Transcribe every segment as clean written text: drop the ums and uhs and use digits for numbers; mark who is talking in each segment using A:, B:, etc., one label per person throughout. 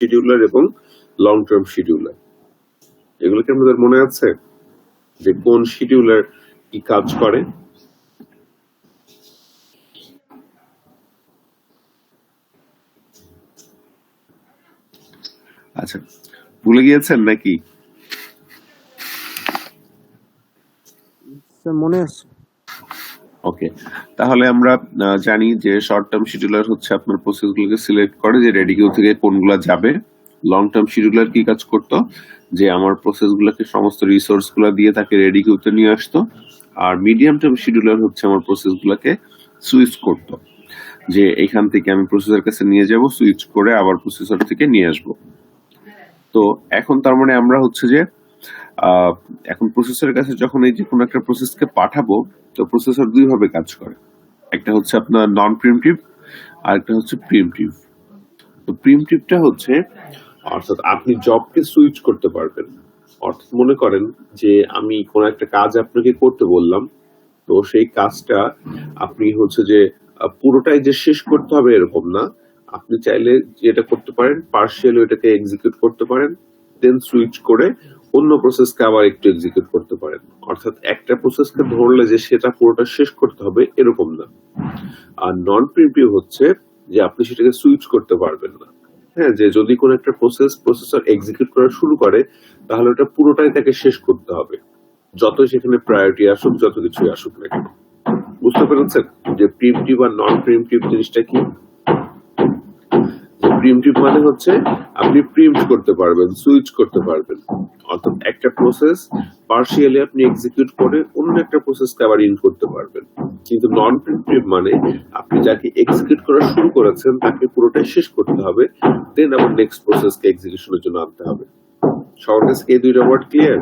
A: Scheduler এবং long term scheduler. এগুলো কি আপনাদের মনে আছে যে কোন শিডিউলার কি কাজ করে? আচ্ছা, ভুলে গিয়েছেন নাকি?
B: মনে আছে।
A: ওকে, তাহলে আমরা জানি যে শর্ট টার্ম শিডিউলার হচ্ছে আপনার প্রসেসগুলোকে সিলেক্ট করে যে রেডি কিউ থেকে কোনগুলা যাবে। লং টার্ম শিডিউলার কি কাজ করতো, যে আমার প্রসেসগুলোকে সমস্ত রিসোর্স গুলা দিয়ে তাকে রেডি কিউতে নিয়ে আসতো। আর মিডিয়াম টার্ম শিডিউলার হচ্ছে আমার প্রসেসগুলোকে সুইচ করতো, যে এখান থেকে আমি প্রসেসর কাছে নিয়ে যাব, সুইচ করে আবার প্রসেসর থেকে নিয়ে আসব। তো এখন তার মানে আমরা হচ্ছে যে এখন প্রসেসরের কাছে যখন এই যে কোনো একটা প্রসেসকে পাঠাবো, তো প্রসেসর দুই ভাবে কাজ করে। একটা হচ্ছে আপনার নন প্রিএমটিভ, আর একটা হচ্ছে প্রিএমটিভ। তো প্রিএমটিভটা হচ্ছে অর্থাৎ আপনি জবকে সুইচ করতে পারবেন। অর্থাৎ মনে করেন যে আমি কোন একটা কাজ আপনাকে করতে বললাম, তো সেই কাজটা আপনি হচ্ছে যে পুরোটাই যে শেষ করতে হবে এরকম না, আপনি চাইলে যেটা করতে পারেন পার্শিয়ালি ওইটাকে এক্সিকিউট করতে পারেন, দেন সুইচ করে অন্য প্রসেসকে আবার একটু এক্সিকিউট করতে পারেন। অর্থাৎ একটা প্রসেসকে ধরলে যে সেটা পুরোটা শেষ করতে হবে এরকম না। আর নন প্রিএমটিভ হচ্ছে যে আপনি সেটাকে সুইচ করতে পারবেন না। হ্যাঁ, যে যদি কোন একটা প্রসেসর এক্সিকিউট করা শুরু করে, তাহলে ওটা পুরোটাই তাকে শেষ করতে হবে, যতই সেখানে প্রায়োরিটি আসুক, যত কিছুই আসুক না কেন। বুঝতে পেরেছেন যে প্রিএমটিভ আর নন প্রিএমটিভ জিনিসটা কি? প্রিএমটিভ মানে হচ্ছে আপনি প্রিএম্পট করতে পারবেন, সুইচ করতে পারবেন। অর্থাৎ একটা প্রসেস পার্শিয়ালি আপনি এক্সিকিউট করে অন্য একটা প্রসেসকে আবার ইন করতে পারবেন। কিন্তু নন প্রিএমটিভ মানে আপনি যাকে এক্সিকিউট করা শুরু করেছেন তাকে পুরোটাই শেষ করতে হবে, দেন আবার নেক্সট প্রসেসকে এক্সিকিউশনের জন্য আনতে হবে। সবার কাছে এই দুইটা ওয়ার্ড ক্লিয়ার,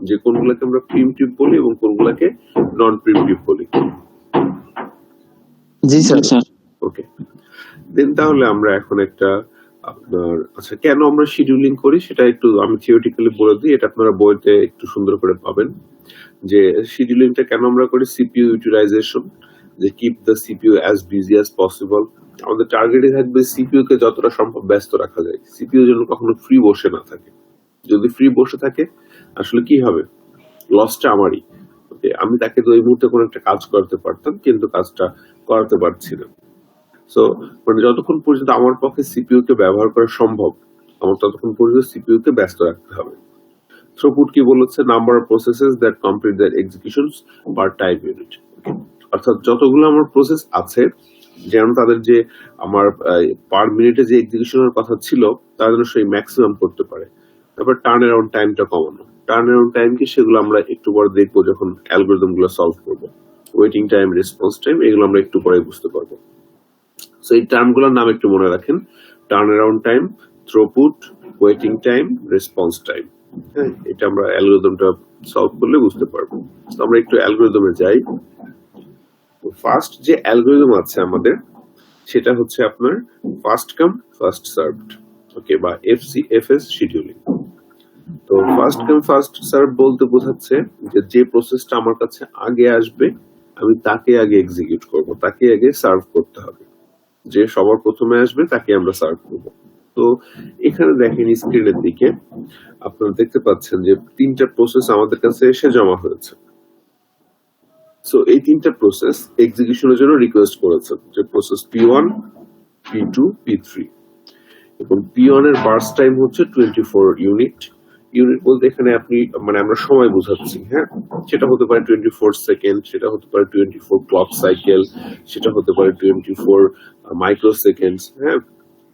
A: যে কোনগুলোকে আমরা প্রিএমটিভ বলি এবং কোনগুলোকে নন প্রিএমটিভ বলি?
B: জি স্যার।
A: ওকে, দেন তাহলে আমরা এখন একটা আপনার আচ্ছা কেন আমরা শিডিউলিং করি সেটা একটু আমি থিওরিটিক্যালি বলে দিই, এটা আপনারা বইতে একটু সুন্দর করে পাবেন। যে শিডিউলিংটা কেন আমরা করি, সিপিইউ ইউটিলাইজেশন, যে keep the CPU as busy as possible. আমাদের টার্গেটই থাকবে সিপিইউ কে যতটা সম্ভব ব্যস্ত রাখা যায়, সিপিইউ যেন কখনো ফ্রি বসে না থাকে। যদি ফ্রি বসে থাকে আসলে কি হবে, লসটা আমারই। ওকে, আমি তাকে তো ওই মুহূর্তে কোনো একটা কাজ করতে পারতাম কিন্তু কাজটা করাতে পারছি না। সো মানে যতক্ষণ পর্যন্ত আমার পক্ষে সিপিইউ কে ব্যবহার করা সম্ভব, আমার ততক্ষণ পর্যন্ত সিপিইউ কে ব্যস্ত রাখতে হবে। থ্রুপুট কি বলেছে, number of processes that complete their executions per time unit. অর্থাৎ যতগুলো আমার প্রসেস আছে, যেন তাদের যে আমার পার মিনিটে যে এক্সিকিউশনের কথা ছিল তার জন্য সেই ম্যাক্সিমাম করতে পারে। তারপর টার্ন অ্যারাউন্ড টাইমটা কমানো। টার্ন অ্যারাউন্ড টাইম কি, সেগুলো আমরা একটু পরে দেখবো যখন অ্যালগরিদম গুলো সলভ করবো। ওয়েটিং টাইম, রেসপন্স টাইম, এগুলো আমরা একটু পরে বুঝতে পারবো। সো এই টার্মগুলোর নাম একটু মনে রাখেন, turn around time, throughput, waiting time, response time. হ্যাঁ, এটা আমরা অ্যালগরিদমটা সলভ করলে বুঝতে পারবো। তো আমরা একটু অ্যালগরিদমে যাই। তো ফার্স্ট যে অ্যালগরিদম আছে আমাদের, সেটা হচ্ছে আপনার ফার্স্ট কাম ফার্স্ট সার্ভড, ওকে, বা এফএস শিডিউলিং। তো ফার্স্ট কাম ফার্স্ট সার্ভ বলতে বোঝাচ্ছে যে যে প্রসেসটা আমার কাছে আগে আসবে আমি তাকে আগে এক্সিকিউট করব, তাকে আগে সার্ভ করতে হবে। যে সবার প্রথমে আসবে তাকে আমরা সার্ভ করব। তো এখানে দেখেন স্ক্রিনের দিকে আপনারা দেখতে পাচ্ছেন যে তিনটা প্রসেস আমাদের কাছে এসে জমা হয়েছে। সো এই তিনটা প্রসেস এক্সিকিউশনের জন্য রিকোয়েস্ট করেছেন, যে প্রসেস P1, P2, P3। এবং P1 এর বার্স্ট টাইম হচ্ছে 24 ইউনিট। ইউনিট বলতে এখানে আপনি মানে আমরা সময় বোঝাচ্ছি, হ্যাঁ, সেটা হতে পারে 24 সেকেন্ড, সেটা হতে পারে 24 ক্লক সাইকেল, সেটা হতে পারে 24 মাইক্রো সেকেন্ডস। হ্যাঁ,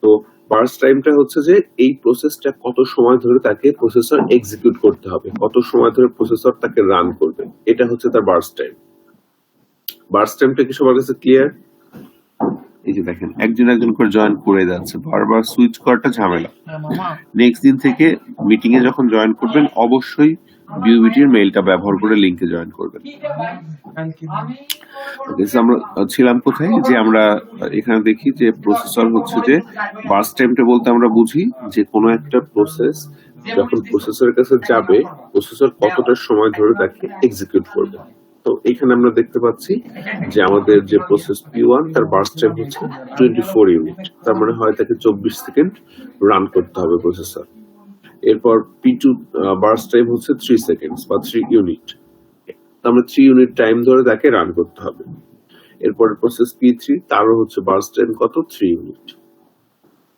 A: তো বার্স্ট টাইমটা হচ্ছে যে এই প্রসেসটা কত সময় ধরে তাকে প্রসেসর এক্সিকিউট করতে হবে, কত সময় ধরে প্রসেসর তাকে রান করবে, এটা হচ্ছে তার বার্স্ট টাইম। বার্স্ট টাইমটা কি সবার কাছে ক্লিয়ার? এই যে দেখেন একজন একজন করে জয়েন করে যাচ্ছে, বারবার সুইচ করাটা ঝামেলা। নেক্সট দিন থেকে মিটিং এ যখন জয়েন করবেন অবশ্যই বিউবিটির মেইলটা ব্যবহার করে লিংকে জয়েন করবেন। আমরা ছিলাম কোথায়, যে আমরা এখানে দেখি যে প্রসেসর হচ্ছে যে বার্স্ট টাইমটা বলতে আমরা বুঝি যে কোনো একটা প্রসেস যখন প্রসেসরের কাছে যাবে প্রসেসর কতটা সময় ধরে তাকে এক্সিকিউট করবে, তো এখানে আমরা দেখতে পাচ্ছি যে আমাদের যে প্রসেস P1 তার বার্স্ট টাইম হচ্ছে 24 ইউনিট। তার মানে হয় তাকে 24 সেকেন্ড রান করতে হবে প্রসেসর। এরপর P2 বার্স্ট টাইম হচ্ছে 3 সেকেন্ডস বা 3 ইউনিট। তার মানে 3 ইউনিট টাইম ধরে তাকে রান করতে হবে। এরপর প্রসেস P3 তারও হচ্ছে বার্স্ট টাইম কত 3 ইউনিট।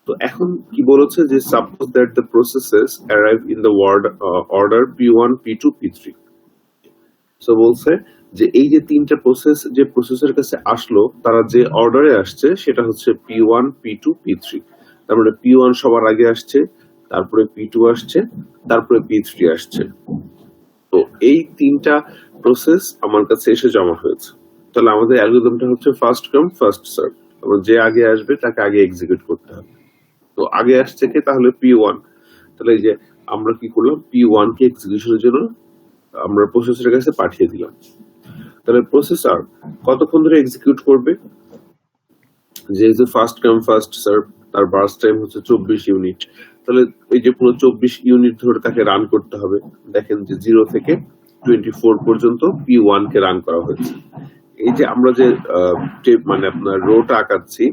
A: তো এখন কি বলেছে যে suppose that the processes arrive in the order P1 P2 P3। So বলছে যে এই যে তিনটা প্রসেস যে প্রসেসের কাছে আসলো তারা যে অর্ডারে আসছে সেটা হচ্ছে P1 P2 P3। তার মানে P1 সবার আগে আসছে, তারপরে P2 আসছে, তারপরে P3 আসছে। তো এই তিনটা প্রসেস আমার কাছে এসে জমা হয়েছে। তাহলে আমাদের অ্যালগরিদমটা হচ্ছে ফার্স্ট কাম ফার্স্ট সার্ভ। যে আগে আসবে তাকে আগে এক্সিকিউট করতে হবে। তো আগে আসছে কে? তাহলে P1। তাহলে এই যে আমরা কি করলাম, P1 কে এক্সিকিউশনের জন্য আমরা প্রসেসরের কাছে পাঠিয়ে দিলাম। তাহলে প্রসেসর কতক্ষণ ধরে এক্সিকিউট করবে? যেহেতু ফার্স্ট কাম ফার্স্ট সার্ভ, তার বার্স্ট টাইম হচ্ছে 24 ইউনিট। তাহলে এই যে পুরো 24 ইউনিট ধরে তাকে রান করতে হবে। দেখেন যে 0 থেকে 24 পর্যন্ত P1 কে রান করা হয়েছে। এই যে আমরা যে মানে আপনার রোটা আঁকাচ্ছি,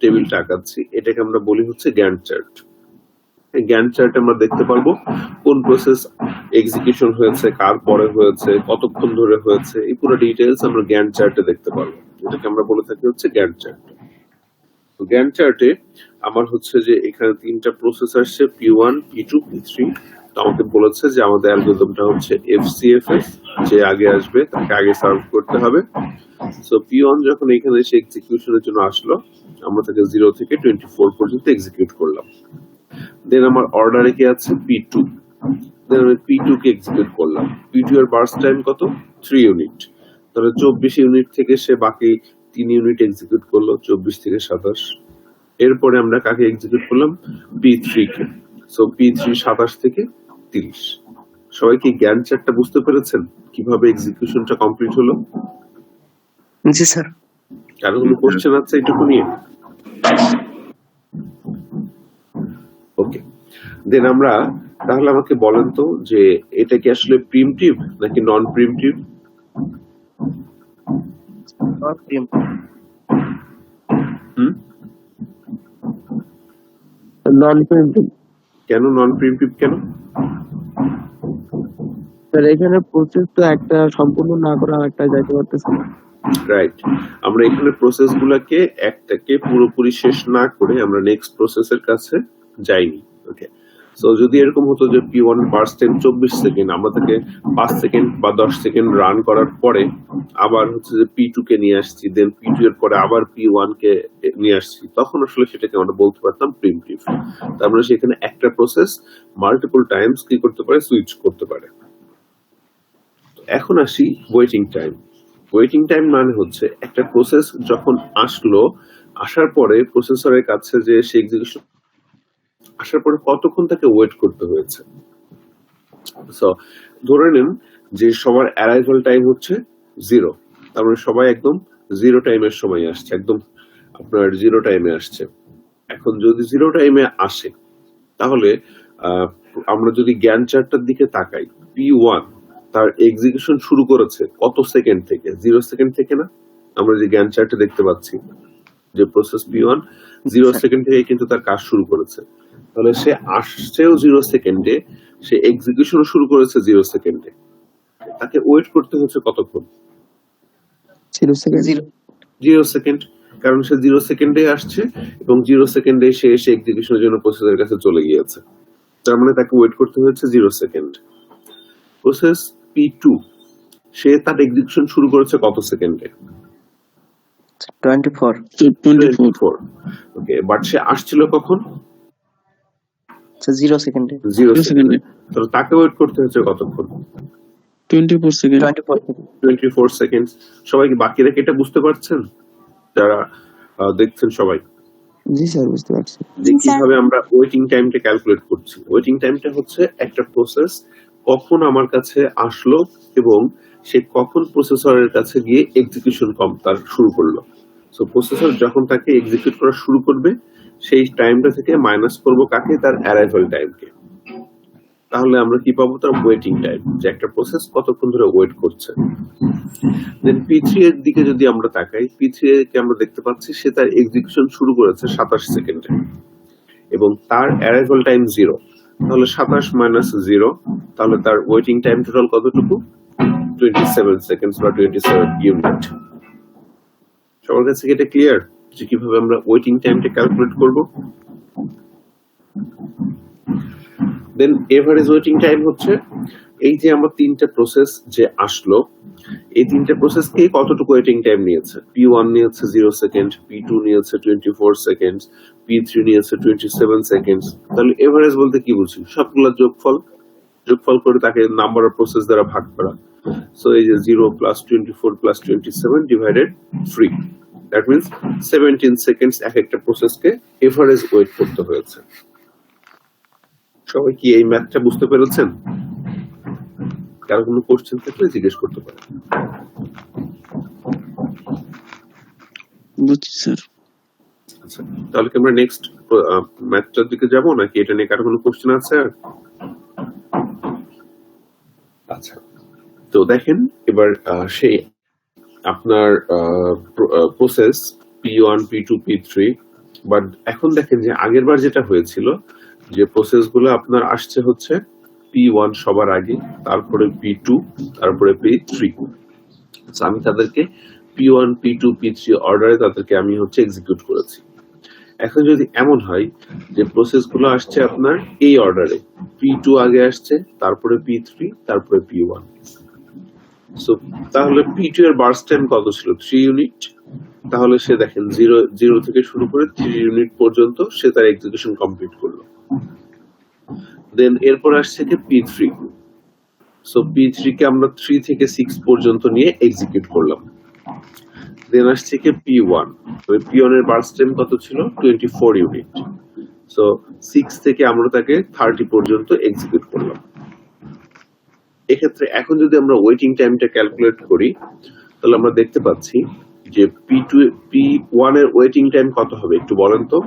A: টেবিলটা আঁকাচ্ছি, এটাকে আমরা বলি হচ্ছে গ্যান্ট চার্ট। এই গ্যান্ট চার্টে আমরা দেখতে পারবো কোন প্রসেস এক্সিকিউশন হয়েছে, কার পরে হয়েছে, কতক্ষণ ধরে হয়েছে, এই পুরো ডিটেইলস আমরা গ্যান্ট চার্টে দেখতে পারবো। এটাকে আমরা বলে থাকি হচ্ছে গ্যান্ট চার্ট। তো গ্যান্ট চার্টে আমার হচ্ছে যে এখানে তিনটা প্রসেস আসছে P1 P2 P3। তো আমাকে বলেছে যে আমাদের অ্যালগরিদমটা হচ্ছে FCFS, যে আগে আসবে তাকে আগে সার্ভ করতে হবে। সো P1 যখন এখানে এসে এক্সিকিউশনের জন্য আসলো, আমরা তাকে 0 থেকে 24 পর্যন্ত এক্সিকিউট করলাম। দেন আমার অর্ডারে কি আছে P2। দেন আমি P2 কে এক্সিকিউট করলাম। P2 এর বার্স্ট টাইম কত? 3 ইউনিট। তাহলে 24 ইউনিট থেকে সে বাকি 3 ইউনিট এক্সিকিউট করলো, 24 থেকে 27। এরপরে আমরা কাকে এক্সিকিউট করলাম? P3 কে। সো P3 27 থেকে 30। সবাই কি গ্যান্ট চার্টটা বুঝতে পেরেছেন কিভাবে এক্সিকিউশনটা কমপ্লিট হলো?
B: জি স্যার।
A: কারো কোনো কোশ্চেন আছে এটুকু নিয়ে? ওকে, দেন আমরা তাহলে আমাকে বলেন তো যে এটা কি আসলে প্রিমিটিভ নাকি নন প্রিমিটিভ?
B: নন প্রিমিটিভ।
A: কেন নন প্রিমিটিভ কেন?
B: স্যার এখানে প্রসেস তো একটা সম্পূর্ণ না করে আরেকটা যাইতে পারতেছে না।
A: রাইট, আমরা এখানে প্রসেস গুলাকে একটাকে পুরোপুরি শেষ না করে আমরা নেক্সট প্রসেসের কাছে যাইনি। ওকে, সো যদি এরকম হতো যে P1 বার্স্ট টাইম 24 সেকেন্ড, আমরা তাকে 5 সেকেন্ড বা 10 সেকেন্ড রান করার পরে আবার হচ্ছে যে P2 কে নিয়ে আসছি, দেন P2 এর পরে আবার P1 কে নিয়ে আসছি, তখন আসলে সেটাকে আমরা বলতে পারতাম প্রিমিটিভ। তার মানে সেখানে একটা প্রসেস মাল্টিপল টাইমস কি করতে পারে? সুইচ করতে পারে। এখন আসি ওয়েটিং টাইম। ওয়েটিং টাইম মানে হচ্ছে একটা প্রসেস যখন আসলো, আসার পরে প্রসেসরের কাছে যে সে এক্সিকিউশন আসার পরে কতক্ষণ তাকে ওয়েট করতে হয়েছে। সো ধরে নিন যে সবার অ্যারাইভাল টাইম হচ্ছে 0, তার মানে সবাই একদম 0 টাইমের সময় আসছে, একদম আপনার 0 টাইমে আসছে। এখন যদি 0 টাইমে আসে তাহলে আমরা যদি গ্যান্ট চার্টটার দিকে তাকাই, P1 তার এক্সিকিউশন শুরু করেছে কত সেকেন্ড থেকে? 0 সেকেন্ড থেকে না? আমরা যে গ্যান্ট চার্টে দেখতে পাচ্ছি যে প্রসেস P1 0 সেকেন্ড থেকে কিন্তু তার কাজ শুরু করেছে। তাহলে সে আসছেও 0 সেকেন্ডে, সে এক্সিকিউশন শুরু করেছে 0 সেকেন্ডে। তাকে ওয়েট করতে হচ্ছে কতক্ষণ?
B: 0 সেকেন্ড।
A: 0 সেকেন্ড, কারণ সে 0 সেকেন্ডে আসছে এবং 0 সেকেন্ডে সে এসে এক্সিকিউশনের জন্য প্রসেসরের কাছে চলে গিয়েছে। তার মানে তাকে ওয়েট করতে হচ্ছে 0 সেকেন্ড। প্রসেস P2 সে তার এক্সিকিউশন শুরু করেছে কত সেকেন্ডে?
B: 24।
A: ওকে, বাট সে আসছিল কখন?
B: 0 সেকেন্ডে।
A: 0 সেকেন্ডে। তাহলে তাকে ওয়েট করতে হচ্ছে কতক্ষণ?
B: 24 সেকেন্ড।
A: 24 সেকেন্ড। সবাই কি বাকিরা কি এটা বুঝতে পারছেন যারা দেখছেন সবাই?
B: জি স্যার, বুঝতে পারছি।
A: যে কিভাবে আমরা ওয়েটিং টাইমটা ক্যালকুলেট করছি। ওয়েটিং টাইমটা হচ্ছে একটা প্রসেস কখন আমার কাছে আসলো এবং সে কখন প্রসেসরের কাছে গিয়ে এক্সিকিউশন তার শুরু করলো। সো প্রসেসর যখন তাকে এক্সিকিউট করা শুরু করবে সেই টাইমটা থেকে মাইনাস করব কাকে? তার অ্যারাইভাল টাইমকে। তাহলে আমরা কি পাবো, তার ওয়েটিং টাইম, যে একটা প্রসেস কতক্ষণ ধরে ওয়েট করছে। দেন P3 এর দিকে যদি আমরা তাকাই, P3 কে আমরা দেখতে পাচ্ছি সে তার এক্সিকিউশন শুরু করেছে 27 সেকেন্ডে এবং তার অ্যারাইভাল টাইম 0। তাহলে 27 মাইনাস 0, তাহলে তার ওয়েটিং টাইম টোটাল কতটুকু, 27 সেকেন্ডস বা 27 ইউনিট। সবার কাছে কি এটা ক্লিয়ার যে কিভাবে আমরা ওয়েটিং টাইমটা ক্যালকুলেট করব? দেন এভারেজ ওয়েটিং টাইম হচ্ছে এই যে আমার তিনটা প্রসেস যে আসলো, এই তিনটা প্রসেস কে কতটুকু ওয়েটিং টাইম নিয়েছে। P1 নিয়েছে 0 সেকেন্ড, P2 নিয়েছে 24 সেকেন্ড, P3 নিয়েছে 27 সেকেন্ড। তাহলে এভারেজ বলতে কি বুঝি, সবগুলোর যোগফল করে তাকে নাম্বার অফ প্রসেস দ্বারা ভাগ করা। সো এই যে 0 plus 24 plus 27 divided 3, that means 17 seconds এক একটা প্রসেসকে এভারেজ ওয়েট করতে হয়েছে। সবাই কি এই ম্যাথটা বুঝতে পেরেছেন? কারো কোনো কোশ্চেন থাকলে জিজ্ঞেস করতে পারেন।
B: বুঝছি স্যার।
A: আচ্ছা, তাহলে কি আমরা নেক্সট ম্যাথটার দিকে যাব নাকি এটা নিয়ে কারো কোনো কোশ্চেন আছে? আচ্ছা, তো দেখেন এবার সেই আপনার process P1 P2 P3, but এখন দেখেন যে আগের বার যেটা হয়েছিল যে প্রসেস গুলো আপনার আসছে হচ্ছে P1 সবার আগে, তারপরে P2, তারপরে P3। আমি তাদেরকে P1 P2 P3 অর্ডারে তাদেরকে আমি হচ্ছে এক্সিকিউট করেছি। এখন যদি এমন হয় যে প্রসেস গুলো আসছে আপনার এই অর্ডারে, P2 আগে আসছে, তারপরে P3, তারপরে P1, সো তাহলে P2 এর বার্স্ট টাইম কত ছিল, 3 ইউনিট। তাহলে সে দেখেন 0 থেকে শুরু করে 3 ইউনিট পর্যন্ত সে তার এক্সিকিউশন কমপ্লিট করলো। দেন এরপর আসছে কি P3, সো P3 কে আমরা 3 থেকে 6 পর্যন্ত নিয়ে এক্সিকিউট করলাম। দেন আসছে কি P1, ওই P1 এর বার্স্ট টাইম কত ছিল, 24 ইউনিট। সো 6 থেকে আমরা তাকে 30 পর্যন্ত এক্সিকিউট করলাম। এক্ষেত্রে এখন যদি আমরা ওয়েটিং টাইমটা ক্যালকুলেট করি, তাহলে আমরা দেখতে পাচ্ছি যে P1 এর ওয়েটিং টাইম কত হবে একটু বলেন তো।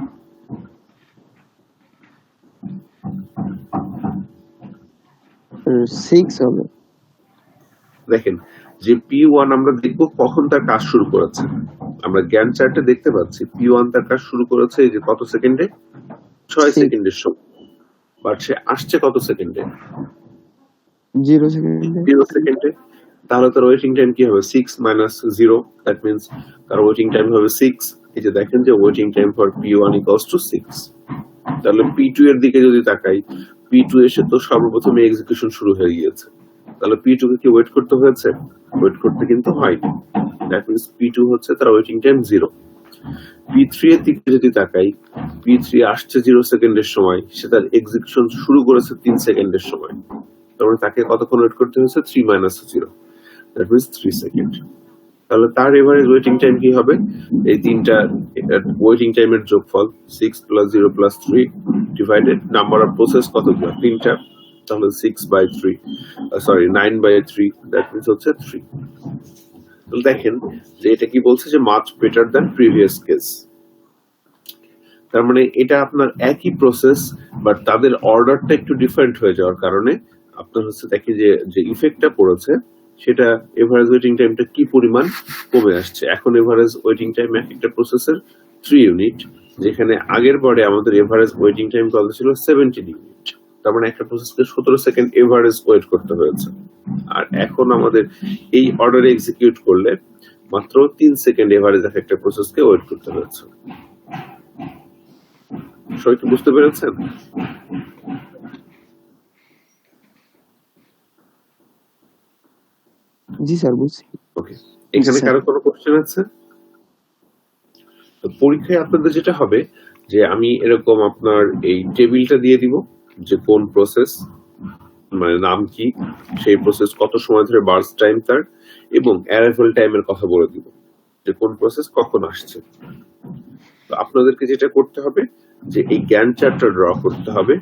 B: সিক্স হবে।
A: দেখেন যে P1 আমরা দেখব কখন তার কাজ শুরু করেছে। আমরা গ্যান্ট চার্টে দেখতে পাচ্ছি P1 তার কাজ শুরু করেছে এই যে কত সেকেন্ডে, 6 সেকেন্ডের সময়, বাট সে আসছে কত সেকেন্ডে,
B: 0 সেকেন্ডে।
A: 0 সেকেন্ডে। তাহলে তার ওয়েটিং টাইম কি হবে, 6 মাইনাস 0, দ্যাট মিন্স তার ওয়েটিং টাইম হবে 6। এই যে দেখেন যে waiting time for P1 equals to 6। তাহলে P2 এর দিকে যদি তাকাই, P2 এসে তো সর্বপ্রথমে এক্সিকিউশন শুরু হয়ে গিয়েছে। তাহলে P2 কে কি ওয়েট করতে হয়েছে, ওয়েট করতে কিন্তু হয়নি, দ্যাট মিন্স P2 হচ্ছে তার ওয়েটিং টাইম 0। P3 এর দিকে যদি তাকাই, P3 আসছে 0 সেকেন্ডের সময়, সে তার এক্সিকিউশন শুরু করেছে 3 সেকেন্ডের সময়। তার মানে তাকে কতক্ষণ ওয়েট করতে হয়েছে, 3 মাইনাস 0, দ্যাট মিন্স 3 সেকেন্ড। তাহলে তার এভারেজ ওয়েটিং টাইম কি হবে, এই তিনটা ওয়েটিং টাইমের যোগফল 6 plus 0 plus 3 divided number of process কতগুলো, 3টা, তাহলে 9/3, দ্যাট মিন্স হচ্ছে 3। তাহলে দেখেন যে এটা কি বলছে যে much better than previous case. তার মানে এটা আপনার একই প্রসেস, বাট তাদের অর্ডারটা একটু ডিফারেন্ট হয়ে যাওয়ার কারণে আপনার হচ্ছে দেখি যে ইফেক্টটা পড়েছে সেটা এভারেজ ওয়েটিং টাইমটা কি পরিমাণ কমে আসছে। এখন এভারেজ ওয়েটিং টাইম এক একটা প্রসেসের 3 ইউনিট, যেখানে আগের বারে আমাদের এভারেজ ওয়েটিং টাইম কত ছিল, 17 ইউনিট। তার মানে একটা প্রসেসকে 17 সেকেন্ড এভারেজ ওয়েট করতে হয়েছে। আর এখন আমাদের এই অর্ডারে এক্সিকিউট করলে মাত্র 3 সেকেন্ড এভারেজ একটা প্রসেসকে ওয়েট করতে হয়েছে। সবাই কি বুঝতে পেরেছেন?
B: জি স্যার, বুঝছি।
A: ওকে, এখানে কারো কোনো কোশ্চেন আছে? তো পরীক্ষায় আপনাদের যেটা হবে যে আমি এরকম আপনার এই টেবিলটা দিয়ে দিব যে কোন প্রসেস মানে নাম কি, সেই প্রসেস কত সময় ধরে বার্স্ট টাইম তার, এবং অ্যারাইভাল টাইমের কথা বলে দিব যে কোন প্রসেস কখন আসছে। তো আপনাদেরকে যেটা করতে হবে যে এই গ্যান্ট চার্টটা ড্র করতে হবে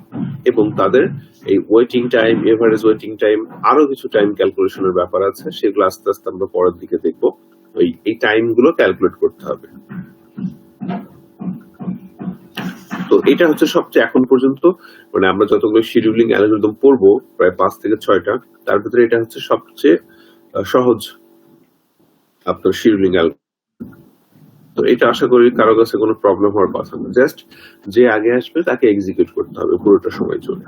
A: এবং তাদের এই waiting time, average waiting time, আরো কিছু টাইম ক্যালকুলেশনের ব্যাপার আছে, সেগুলো আস্তে আস্তে আমরা পরের দিকে দেখবো। এই টাইম গুলো ক্যালকুলেট করতে হবে। তো এটা হচ্ছে সবচেয়ে এখন পর্যন্ত মানে আমরা যতগুলো শিডিউলিং অ্যালগরিদম পড়বো প্রায় 5 থেকে 6টা, তার ভিতরে এটা হচ্ছে সবচেয়ে সহজ আপনার শিডিউলিং অ্যালগরিদম। তো এটা আশা করি কারো কাছে কোনো প্রবলেম হওয়ার কথা না, জাস্ট যে আগে আসবে তাকে এক্সিকিউট করতে হবে পুরোটা সময় চলে।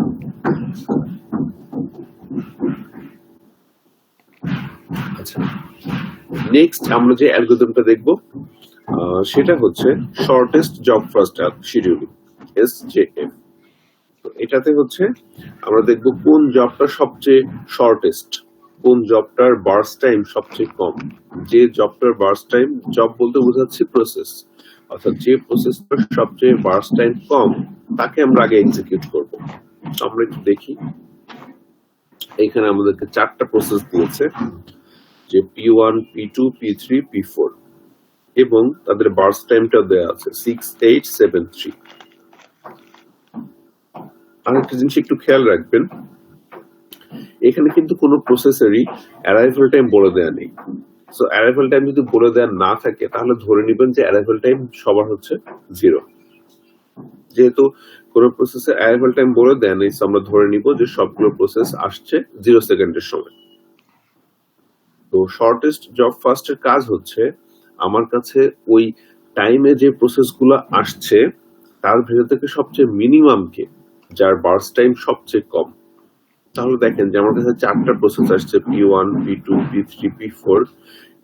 A: আচ্ছা, নেক্সট আমরা যে অ্যালগরিদমটা দেখব সেটা হচ্ছে shortest job first scheduling, SJF। তো এটাতে হচ্ছে আমরা দেখব কোন জবটা সবচেয়ে শর্টেস্ট, কোন জবটার বার্স্ট টাইম সবচেয়ে কম। যে জবটার বার্স্ট টাইম, জব বলতে বোঝাচ্ছি প্রসেস, অর্থাৎ যে প্রসেসটার সবচেয়ে বার্স্ট টাইম কম তাকে আমরা আগে এক্সিকিউট করব। আমরা একটু দেখি, এখানে আমাদেরকে 4টা প্রসেস দিয়েছে, যে P1, P2, P3, P4 এবং তাদের বার্স্ট টাইমটা দেওয়া আছে 6873। আরেকটা জিনিস একটু খেয়াল রাখবেন, এখানে কিন্তু কোনো প্রসেসরই অ্যারাইভাল টাইম বলে দেয়া নেই। সো অ্যারাইভাল টাইম যদি বলে দেয়া না থাকে তাহলে ধরে নেবেন যে অ্যারাইভাল টাইম সবার হচ্ছে 0। যেহেতু কোনো প্রসেসের অ্যারাইভাল টাইম বলে দেয়া নেই, আমরা ধরে নিব যে সবগুলো প্রসেস আসছে 0 সেকেন্ডের সময়। তো শর্টেস্ট জব ফার্স্টের কাজ হচ্ছে আমার কাছে ওই টাইমে যে প্রসেসগুলো আসছে তার ভেতর থেকে সবচেয়ে মিনিমাম কে, যার বার্স্ট টাইম সবচেয়ে কম। তাহলে দেখেন যে আমার কাছে 4টা প্রসেস আসছে, P1, P2, P3, P4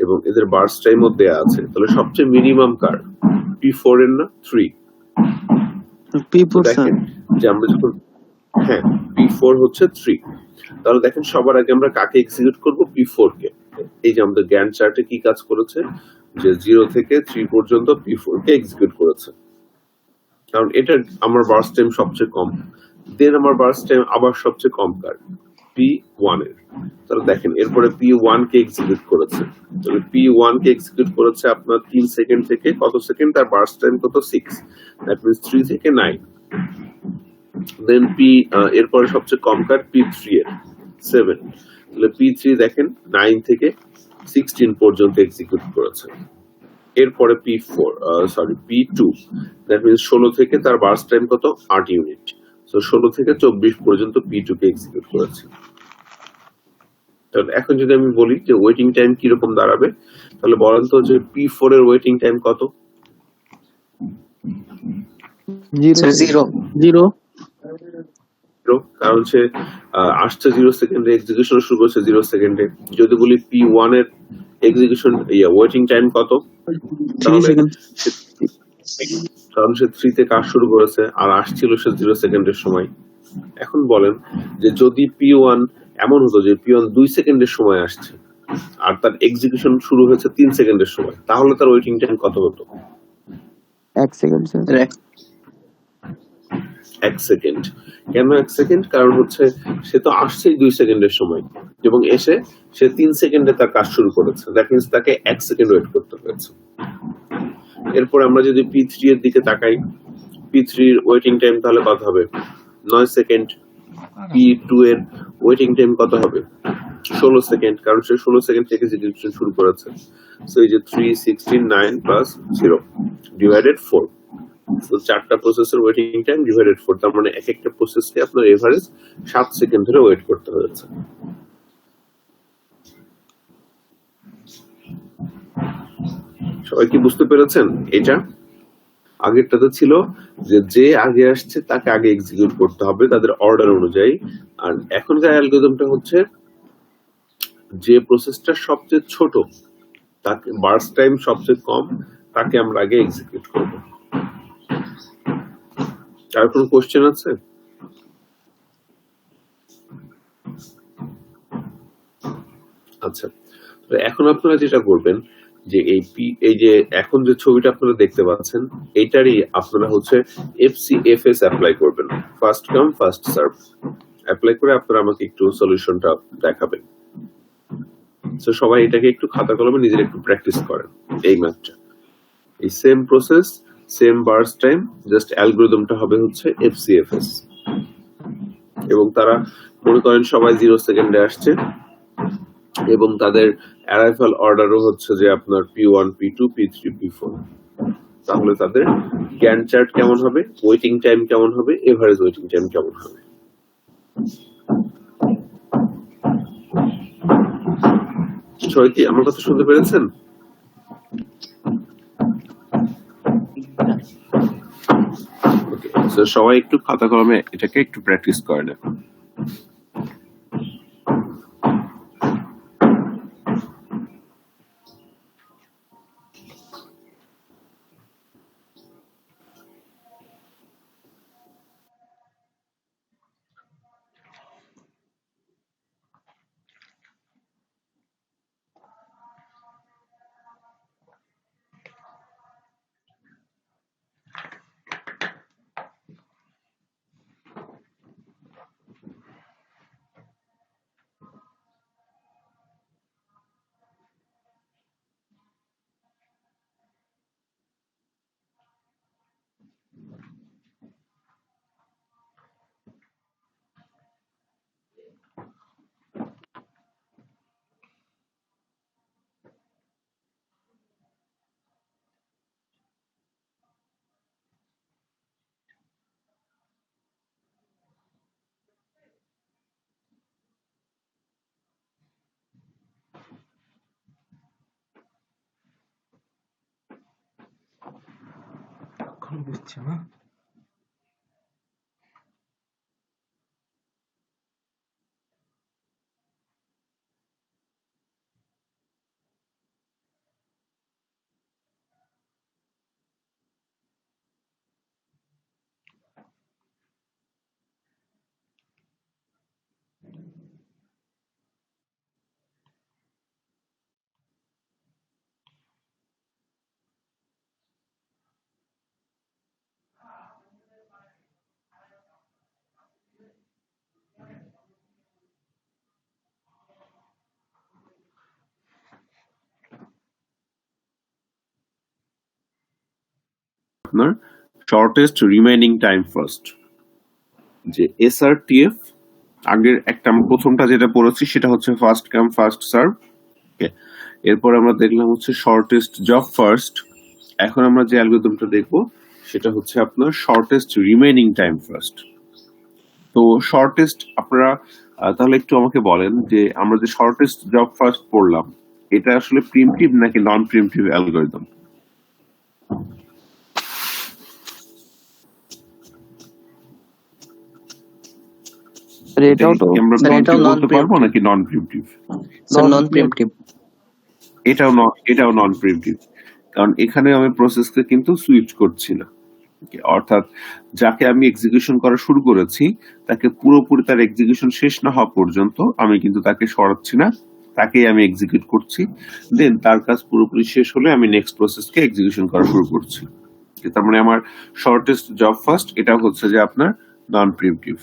A: এবং এদের বার্স্ট টাইমও দেয়া আছে। তাহলে সবচেয়ে মিনিমাম কার? P4 এর না 3?
B: P4 sir.
A: দেখেন যে আমরা যখন হ্যাঁ P4 হচ্ছে 3, তাহলে দেখেন সবার আগে আমরা কাকে এক্সিকিউট করব? P4 কে। এই যে আমাদের গ্যান্ট চার্টে কি কাজ করেছে, যে 0 থেকে 3 পর্যন্ত P4 কে এক্সিকিউট করেছে, কারণ এটা আমার বার্স্ট টাইম সবচেয়ে কম। দেন আমার বার্স্ট টাইম আবার সবচেয়ে কম কার? P1 এর। তাহলে দেখেন এরপরে P1 কে এক্সিকিউট করেছে, তাহলে P1 কে এক্সিকিউট করেছে আপনার 3 সেকেন্ড থেকে কত সেকেন্ড, তার বার্স্ট টাইম কত? 6, দ্যাট মিন্স 3 থেকে 9। দেন এরপরে সবচেয়ে কম কার? P3 এর 7। তাহলে P3 দেখেন 9 থেকে 16 পর্যন্ত এক্সিকিউট করেছে। এরপরে P2, দ্যাট মিন্স 16 থেকে তার বার্স্ট টাইম কত? 8 ইউনিট। সো 16 থেকে 24 পর্যন্ত P2 কে এক্সিকিউট করেছে। তাহলে এখন যদি আমি বলি যে ওয়েটিং টাইম কি রকম দাঁড়াবে, তাহলে বলেন তো যে P4 এর ওয়েটিং টাইম কত?
B: 0।
A: কারণ সে আসছে 0 সেকেন্ডে, এক্সিকিউশন শুরু করছে 0 সেকেন্ডে। যদি বলি P1 এর এক্সিকিউশন ওয়েটিং টাইম কত?
B: 3 সেকেন্ড।
A: কারণ সে 3 তে কাজ শুরু করেছে আর আসছিল সে 0 সেকেন্ডের সময়। এখন বলেন যে যদি P1 এমন হতো যে P1 2 সেকেন্ডের সময় আসছে আর তার এক্সিকিউশন শুরু হয়েছে 3 সেকেন্ডের সময়, তাহলে তার ওয়েটিং টাইম কত হতো?
B: 1 সেকেন্ড স্যার।
A: 1 সেকেন্ড। কেন 1 সেকেন্ড? কারণ হচ্ছে সে তো আসছেই 2 সেকেন্ডের সময় এবং এসে সে 3 সেকেন্ডে তার কাজ শুরু করেছে, দ্যাট মিন্স তাকে 1 সেকেন্ড ওয়েট করতে হয়েছে। এরপর আমরা যদি P3 এর দিকে তাকাই, P3 এর ওয়েটিং টাইম তাহলে কত হবে? 9 সেকেন্ড। P2 এর ওয়েটিং টাইম কত হবে? 16 সেকেন্ড, কারণ সে 16 সেকেন্ড থেকে এক্সিকিউশন শুরু করেছে। সো এই যে 3, 16, 9 প্লাস 0 ডিভাইডেড 4। সো 4টা প্রসেসের ওয়েটিং টাইম ডিভাইডেড 4, তার মানে এক একটা প্রসেসকে আপনার এভারেজ 7 সেকেন্ড ধরে ওয়েট করতে হয়েছে। সবাই কি বুঝতে পেরেছেন? এটা আগেরটাতে ছিল যে আগে আসছে তাকে আগে এক্সিকিউট করতে হবে তাদের অর্ডার অনুযায়ী, আর এখনকার অ্যালগরিদমটা হচ্ছে যে প্রসেসটা সবচেয়ে ছোট, তাকে বার্স্ট টাইম সবচেয়ে কম, তাকে আমরা আগে এক্সিকিউট করব। আর কোনো কোশ্চেন আছে? আচ্ছা, তো এখন আপনারা যেটা করবেন যে এই যে এখন যে ছবিটা আপনারা দেখতে পাচ্ছেন, এইটারই আপনারা হচ্ছে FCFS অ্যাপ্লাই করবেন, first come first serve. Apply করে আপনারা আমাকে একটু সলিউশনটা দেখাবেন। তো সবাই এটাকে একটু খাতা কলমে নিজের একটু প্র্যাকটিস করেন এই ম্যাথটা। এই same process, same burst time, just অ্যালগরিদমটা হবে হচ্ছে FCFS। এবং তারা মনে করেন সবাই 0 সেকেন্ডে আসছে এবং তাদের অ্যারাইভাল অর্ডারও হচ্ছে যে আপনার P1, P2, P3, P4। তাহলে তাদের গ্যান্ট চার্ট কেমন হবে, ওয়েটিং টাইম কেমন হবে, এভারেজ ওয়েটিং টাইম কেমন হবে। সবাই কি আমার কথা শুনতে পেরেছেন? সবাই একটু খাতা কলমে এটাকে একটু প্র্যাকটিস করেন এখন।
C: বুঝছে না।
A: আপনার শর্টেস্ট রিমেইনিং টাইম ফার্স্ট, যে এসআরটিএফ আগের একটা আমরা প্রথমটা যেটা পড়েছি সেটা হচ্ছে ফার্স্ট কাম ফার্স্ট সার্ভ। এরপর আমরা দেখলাম হচ্ছে শর্টেস্ট জব ফার্স্ট। এখন আমরা যে অ্যালগরিদমটা দেখবো সেটা হচ্ছে আপনার শর্টেস্ট রিমেইনিং টাইম ফার্স্ট। তো শর্টেস্ট আপনারা তাহলে একটু আমাকে বলেন যে আমরা যে শর্টেস্ট জব ফার্স্ট পড়লাম এটা আসলে প্রিমটিভ নাকি নন প্রিমটিভ অ্যালগরিদম?
B: এটাও তো
A: আমরা
D: স্যার, এটাও
A: প্রিমটিভ বলতে পারবো
D: non-preemptive।
A: নাকি নন প্রিমটিভ?
D: স্যার নন প্রিএমপ্টিভ।
A: এটাও নন প্রিমটিভ, কারণ এখানে আমি প্রসেসকে কিন্তু সুইচ করছি না। অর্থাৎ যাকে আমি এক্সিকিউশন করা শুরু করেছি তাকে পুরোপুরি তার এক্সিকিউশন শেষ না হওয়া পর্যন্ত আমি কিন্তু তাকে সরাচ্ছি না, তাকেই আমি এক্সিকিউট করছি। দেন তার কাজ পুরোপুরি শেষ হলে আমি নেক্সট প্রসেসকে এক্সিকিউশন করা শুরু করছি। তার মানে আমার শর্টেস্ট জব ফার্স্ট এটা হচ্ছে যে আপনার নন প্রিমটিভ।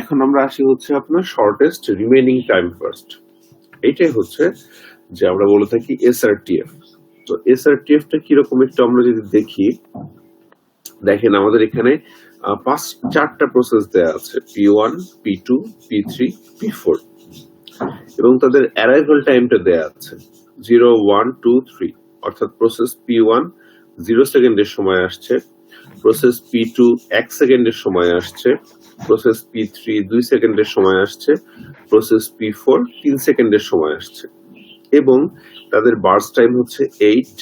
A: এখন আমরা আসি হচ্ছে আপনার শর্টেস্ট রিমেইনিং টাইম ফার্স্ট। এইটাই হচ্ছে যে আমরা বলে থাকি এসআরটিএফ। তো এসআরটিএফ টা কিরকম একটু আমরা যদি দেখি, দেখেন আমাদের এখানে চারটা প্রসেস দেয়া আছে, P1, P2, P3, P4, এবং তাদের অ্যারাইভাল টাইমটা দেয়া আছে 0, 1, 2, 3। অর্থাৎ প্রসেস P1 0 সেকেন্ডের সময় আসছে, প্রসেস P2 1 সেকেন্ডের সময় আসছে, প্রসেস P3 2 সেকেন্ডের সময় আসছে, প্রসেস P4 3 সেকেন্ডের সময় আসছে, এবং তাদের বার্স্ট টাইম হচ্ছে 8,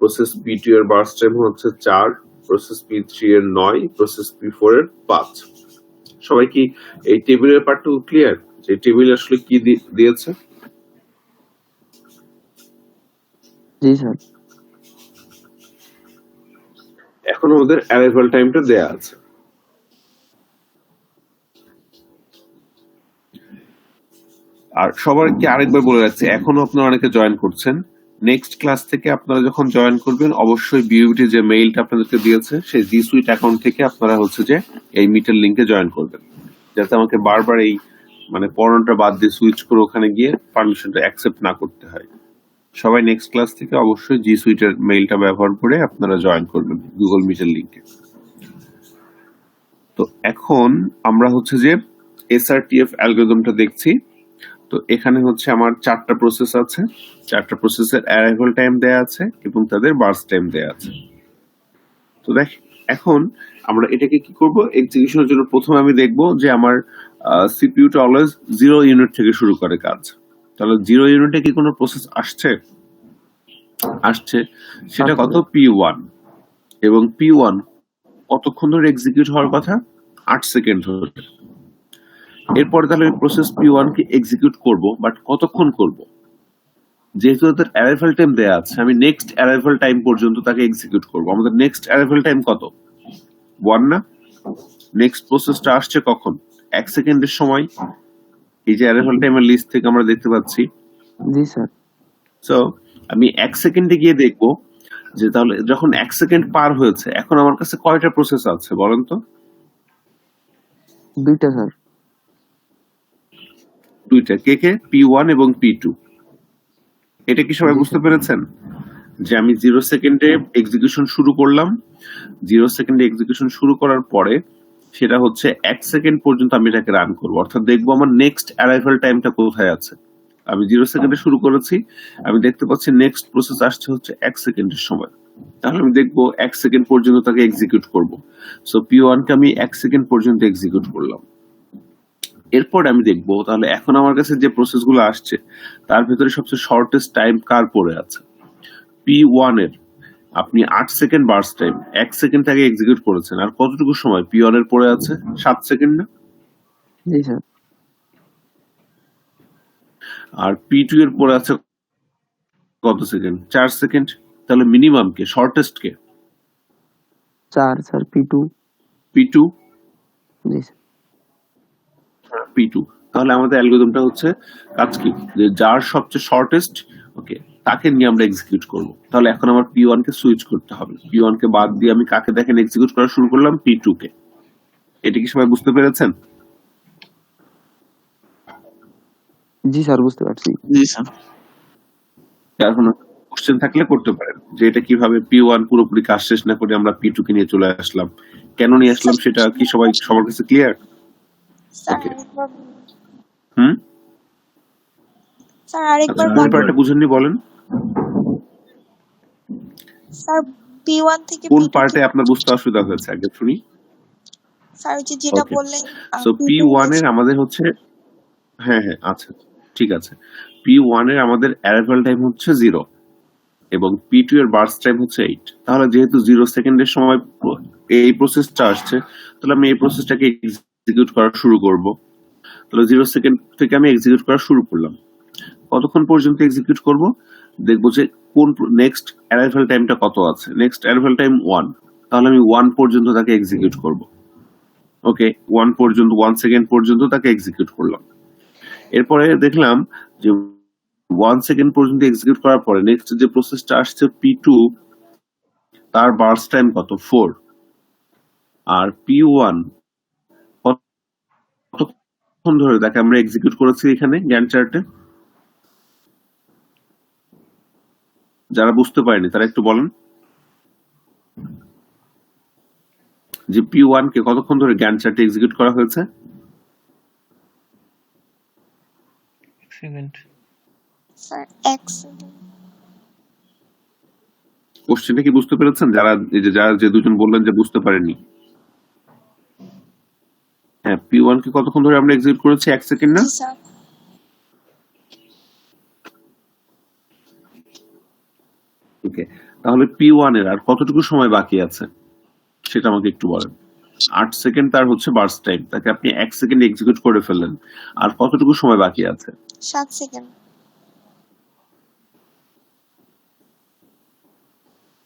A: প্রসেস P2 এর বার্স্ট টাইম হচ্ছে 4, প্রসেস P3 এর 9, প্রসেস P4 এর 5। সবাই কি এই টেবিলের পার্টটুকু ক্লিয়ার যে টেবিল আসলে কি দিয়েছে?
B: জি স্যার।
A: এখন আমাদের অ্যারাইভাল টাইমটা দেয়া আছে। আর সবাইকে আরেকবার বলে রাখছি, এখনো আপনারা অনেকে জয়েন করছেন, নেক্সট ক্লাস থেকে আপনারা যখন জয়েন করবেন অবশ্যই বিউটি যে মেইলটা আপনাদেরকে দিয়েছে সেই জি সুইট অ্যাকাউন্ট থেকে আপনারা হচ্ছে যে এই মিটের লিংকে জয়েন করবেন, যাতে আমাকে বারবার এই মানে পড়ানোটা বাদ দিয়ে সুইচ করে ওখানে গিয়ে পারমিশনটা অ্যাকসেপ্ট না করতে হয়। সবাই নেক্সট ক্লাস থেকে অবশ্যই জি সুইটের মেইলটা ব্যবহার করে আপনারা জয়েন করবেন গুগল মিটের লিংকে। তো এখন আমরা হচ্ছে যে এসআরটিএফ অ্যালগরিদমটা দেখছি। তো এখানে হচ্ছে আমার 4টা প্রসেস আছে, 4টা প্রসেসের অ্যারাইভাল টাইম দেয়া আছে এবং তাদের বার্স্ট টাইম দেয়া আছে। তো দেখ, এখন আমরা এটাকে কি করব, এক্সিকিউশনের জন্য প্রথমে আমি দেখব যে আমার সিপিইউটা অলওয়েজ 0 ইউনিট থেকে শুরু করে কাজ। তাহলে 0 ইউনিটে কি কোনো প্রসেস আসছে? আসছে। সেটা কত? P1। এবং P1 কতক্ষণ ধরে এক্সিকিউট হওয়ার কথা? 8 সেকেন্ড ধরে। এরপর তাহলে প্রসেস P1 কে এক্সিকিউট করব, বাট কতক্ষণ করব? যেহেতু তাদের অ্যারাইভাল টাইম দেয়া আছে, আমি নেক্সট অ্যারাইভাল টাইম পর্যন্ত তাকে এক্সিকিউট করব। আমাদের নেক্সট অ্যারাইভাল টাইম কত? 1 না? নেক্সট প্রসেসটা আসছে কখন? 1 সেকেন্ডের সময়। এই যে অ্যারাইভাল টাইমের লিস্ট থেকে আমরা দেখতে পাচ্ছি।
B: জি স্যার।
A: সো আমি 1 সেকেন্ডে গিয়ে দেখব যে তাহলে যখন 1 সেকেন্ড পার হয়েছে, এখন আমার কাছে কয়টা প্রসেস আছে বলেন তো?
B: 2টা স্যার।
A: 2টা। কে কে? P1 এবং P2। এটা কি সবাই বুঝতে পেরেছেন? যে আমি 0 সেকেন্ডে এক্সিকিউশন শুরু করলাম, 0 সেকেন্ডে এক্সিকিউশন শুরু করার পরে সেটা হচ্ছে 1 সেকেন্ড পর্যন্ত আমি এটাকে রান করবো, অর্থাৎ দেখবো আমার নেক্সট অ্যারাইভাল টাইমটা কোথায় আছে। আমি 0 সেকেন্ডে শুরু করেছি, আমি দেখতে পাচ্ছি নেক্সট প্রসেস আসছে হচ্ছে 1 সেকেন্ডের সময়। তাহলে আমি দেখবো 1 সেকেন্ড পর্যন্ত তাকে এক্সিকিউট করব। সো P1 কে আমি 1 সেকেন্ড পর্যন্ত এক্সিকিউট করলাম। এরপর আমি দেখবো তাহলে এখন আমার কাছে যে প্রসেসগুলো আসছে তার ভিতরে সবচেয়ে শর্টেস্ট টাইম কার পড়ে আছে। P1 এর আপনি 8 সেকেন্ড বার্স্ট টাইম, 1 সেকেন্ড আগে এক্সিকিউট করেছেন, আর কতটুকু সময় P1 এর পড়ে আছে? 7 সেকেন্ড না?
B: জি স্যার।
A: আর P2 এর পড়ে আছে কত সেকেন্ড? 4 সেকেন্ড। তাহলে মিনিমাম কে, শর্টেস্ট কে?
B: 4 স্যার। P2।
A: P2।
B: জি স্যার।
A: P2। তাহলে আমাদের অ্যালগরিদমটা হচ্ছে কাজ কি, যে যার সবচেয়ে শর্টেস্ট, ওকে, তাকে নিয়ে আমরা এক্সিকিউট করব। তাহলে এখন আমার P1 কে সুইচ করতে হবে। P1 কে বাদ দিয়ে আমি কাকে দেখেন এক্সিকিউট করা শুরু করলাম? P2 কে। এটা কি সবাই বুঝতে পেরেছেন?
B: জি স্যার, বুঝতে পারছি।
C: জি স্যার।
A: এখন কোশ্চেন থাকলে করতে পারেন যে এটা কিভাবে P1 পুরোপুরি কাজ শেষ না করে আমরা P2 কে নিয়ে চলে আসলাম, কেন নিয়ে আসলাম সেটা কি সবার কাছে ক্লিয়ার?
D: Sir
A: okay.
D: আরেকবার
A: হুম,
D: স্যার আরেকবার
A: কোন
D: বলুন।
A: পার্টটা বুঝেননি বলেন?
D: স্যার P1 থেকে
A: কোন
D: P2
A: পার্টে আপনার বুঝতে অসুবিধা হয়েছে আগে শুনি।
D: স্যার ওই যে যেটা
A: ওকে।
D: বললেন
A: সো
D: P2
A: P1 এর আমাদের হচ্ছে, হ্যাঁ হ্যাঁ আচ্ছা ঠিক আছে, P1 এর আমাদের অ্যারাইভাল টাইম হচ্ছে 0 এবং P2 এর বার্স্ট টাইম হচ্ছে 8। তাহলে যেহেতু 0 সেকেন্ডের সময় এই প্রসেসটা আসছে, তাহলে আমি এই প্রসেসটাকে এক্সিকিউট করা শুরু করব। তাহলে 0 সেকেন্ড থেকে আমি এক্সিকিউট করা শুরু করলাম। কতক্ষণ পর্যন্ত এক্সিকিউট করব? দেখবো যে কোন নেক্সট অ্যারাইভাল টাইমটা কত আছে। নেক্সট অ্যারাইভাল টাইম 1, তাহলে আমি 1 পর্যন্ত তাকে এক্সিকিউট করব। ওকে, 1 পর্যন্ত, 1 সেকেন্ড পর্যন্ত তাকে এক্সিকিউট করলাম। এরপরে দেখলাম যে 1 সেকেন্ড পর্যন্ত এক্সিকিউট করার পরে নেক্সট যে প্রসেসটা আসছে P2, তার বার্স্ট টাইম কত? 4। আর P1 কতক্ষণ ধরে তাকে আমরা এক্সিকিউট করেছি এখানে গ্যান্ট চার্টে? যারা বুঝতে পারেনি তারা একটু বলেন যে P1 কে কতক্ষণ ধরে গ্যান্ট চার্টে এক্সিকিউট করা হয়েছে?
C: সেকেন্ড।
D: Sir 1 second.
A: কোশ্চেনটা কি বুঝতে পেরেছেন? যারা যে দুজন বললেন যে বুঝতে পারেননি, হ্যাঁ, P1 কে কতক্ষণ ধরে আমরা এক্সিকিউট করেছি? 1 সেকেন্ড না?
D: জি স্যার।
A: ওকে, তাহলে P1 এর আর কতটুকু সময় বাকি আছে সেটা আমাকে একটু বলেন। 8 সেকেন্ড তার হচ্ছে বার্স্ট টাইম, তাকে আপনি 1 সেকেন্ড এক্সিকিউট করে ফেললেন, আর কতটুকু সময় বাকি আছে?
D: 7 সেকেন্ড।